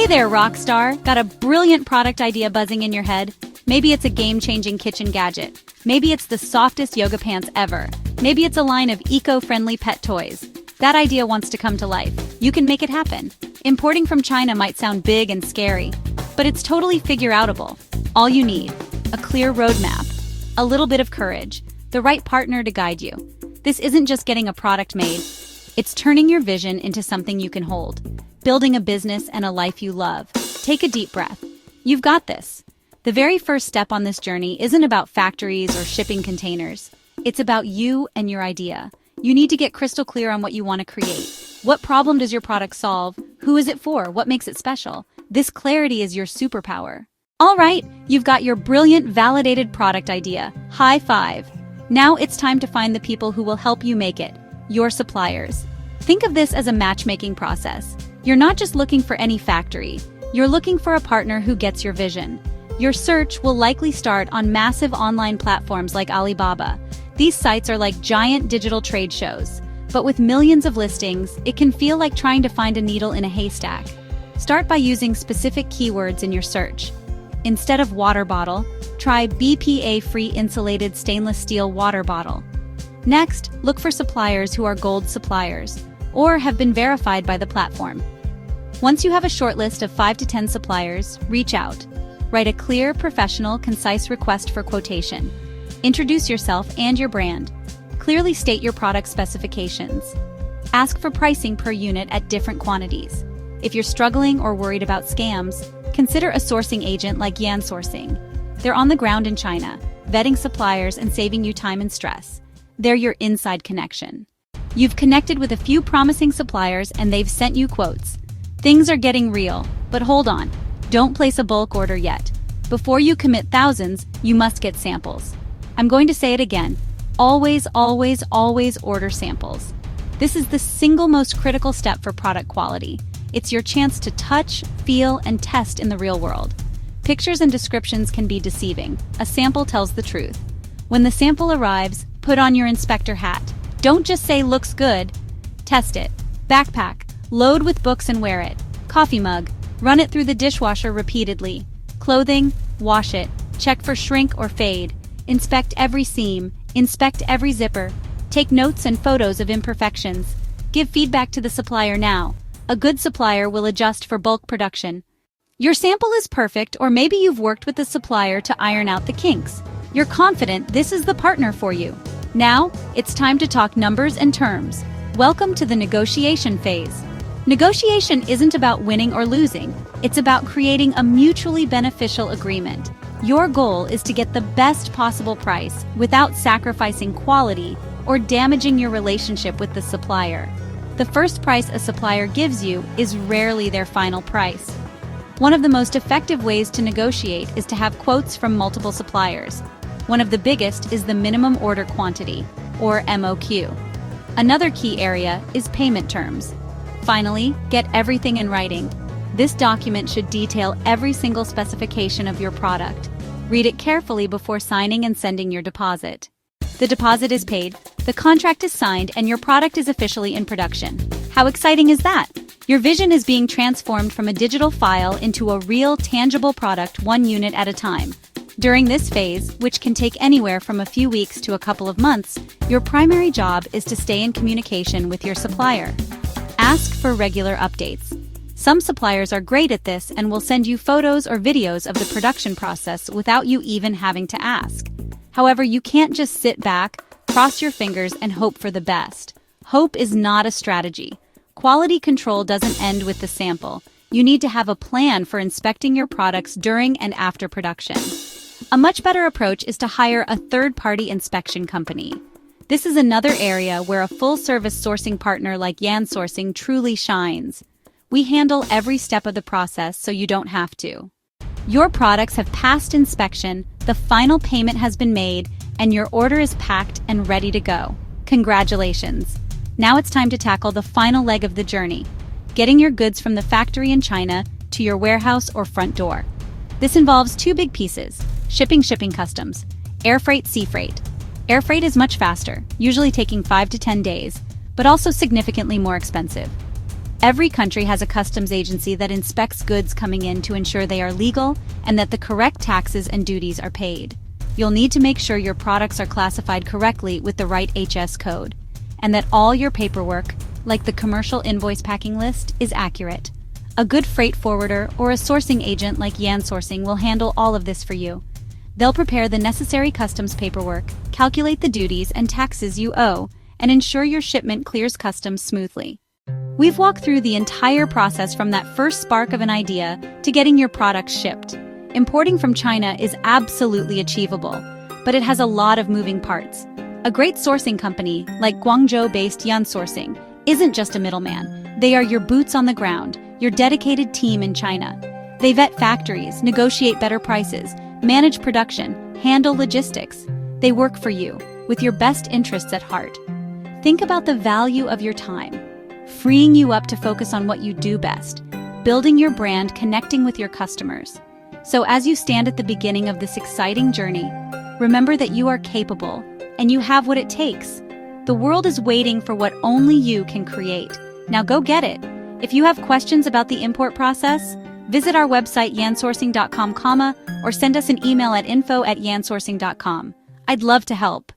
Hey there, rock star! Got a brilliant product idea buzzing in your head? Maybe it's a game-changing kitchen gadget. Maybe it's the softest yoga pants ever. Maybe it's a line of eco-friendly pet toys. That idea wants to come to life. You can make it happen. Importing from China might sound big and scary, but it's totally figure-outable. All you need: a clear roadmap, a little bit of courage, the right partner to guide you. This isn't just getting a product made. It's turning your vision into something you can hold. Building a business and a life you love. Take a deep breath. You've got this. The very first step on this journey isn't about factories or shipping containers. It's about you and your idea. You need to get crystal clear on what you want to create. What problem does your product solve? Who is it for? What makes it special? This clarity is your superpower. All right, you've got your brilliant, validated product idea. High five. Now it's time to find the people who will help you make it. Your suppliers. Think of this as a matchmaking process. You're not just looking for any factory. You're looking for a partner who gets your vision. Your search will likely start on massive online platforms like Alibaba. These sites are like giant digital trade shows. But with millions of listings, it can feel like trying to find a needle in a haystack. Start by using specific keywords in your search. Instead of water bottle, try BPA-free insulated stainless steel water bottle. Next, look for suppliers who are gold suppliers or have been verified by the platform. Once you have a short list of 5 to 10 suppliers, reach out. Write a clear, professional, concise request for quotation. Introduce yourself and your brand. Clearly state your product specifications. Ask for pricing per unit at different quantities. If you're struggling or worried about scams, consider a sourcing agent like Yansourcing. They're on the ground in China, vetting suppliers and saving you time and stress. They're your inside connection. You've connected with a few promising suppliers and they've sent you quotes. Things are getting real, but hold on. Don't place a bulk order yet. Before you commit thousands, you must get samples. I'm going to say it again. Always, always, always order samples. This is the single most critical step for product quality. It's your chance to touch, feel, and test in the real world. Pictures and descriptions can be deceiving. A sample tells the truth. When the sample arrives, put on your inspector hat. Don't just say looks good. Test it. Backpack. Load with books and wear it. Coffee mug. Run it through the dishwasher repeatedly. Clothing. Wash it. Check for shrink or fade. Inspect every seam. Inspect every zipper. Take notes and photos of imperfections. Give feedback to the supplier now. A good supplier will adjust for bulk production. Your sample is perfect, or maybe you've worked with the supplier to iron out the kinks. You're confident this is the partner for you. Now, it's time to talk numbers and terms. Welcome to the negotiation phase. Negotiation isn't about winning or losing. It's about creating a mutually beneficial agreement. Your goal is to get the best possible price without sacrificing quality or damaging your relationship with the supplier. The first price a supplier gives you is rarely their final price. One of the most effective ways to negotiate is to have quotes from multiple suppliers. One of the biggest is the minimum order quantity, or MOQ. Another key area is payment terms. Finally, get everything in writing. This document should detail every single specification of your product. Read it carefully before signing and sending your deposit. The deposit is paid, the contract is signed, and your product is officially in production. How exciting is that? Your vision is being transformed from a digital file into a real, tangible product, one unit at a time. During this phase, which can take anywhere from a few weeks to a couple of months, your primary job is to stay in communication with your supplier. Ask for regular updates. Some suppliers are great at this and will send you photos or videos of the production process without you even having to ask. However, you can't just sit back, cross your fingers, and hope for the best. Hope is not a strategy. Quality control doesn't end with the sample. You need to have a plan for inspecting your products during and after production. A much better approach is to hire a third-party inspection company. This is another area where a full-service sourcing partner like Yansourcing truly shines. We handle every step of the process so you don't have to. Your products have passed inspection, the final payment has been made, and your order is packed and ready to go. Congratulations! Now it's time to tackle the final leg of the journey, getting your goods from the factory in China to your warehouse or front door. This involves two big pieces: shipping customs, air freight, sea freight. Air freight is much faster, usually taking 5 to 10 days, but also significantly more expensive. Every country has a customs agency that inspects goods coming in to ensure they are legal and that the correct taxes and duties are paid. You'll need to make sure your products are classified correctly with the right HS code, and that all your paperwork, like the commercial invoice packing list, is accurate. A good freight forwarder or a sourcing agent like Yansourcing will handle all of this for you. They'll prepare the necessary customs paperwork, calculate the duties and taxes you owe, and ensure your shipment clears customs smoothly. We've walked through the entire process from that first spark of an idea to getting your product shipped. Importing from China is absolutely achievable, but it has a lot of moving parts. A great sourcing company, like Guangzhou-based Yansourcing, isn't just a middleman. They are your boots on the ground, your dedicated team in China. They vet factories, negotiate better prices, manage production, handle logistics. They work for you, with your best interests at heart. Think about the value of your time, freeing you up to focus on what you do best, building your brand, connecting with your customers. So as you stand at the beginning of this exciting journey, remember that you are capable and you have what it takes. The world is waiting for what only you can create. Now go get it. If you have questions about the import process, visit our website yansourcing.com, or send us an email at info@yansourcing.com. I'd love to help.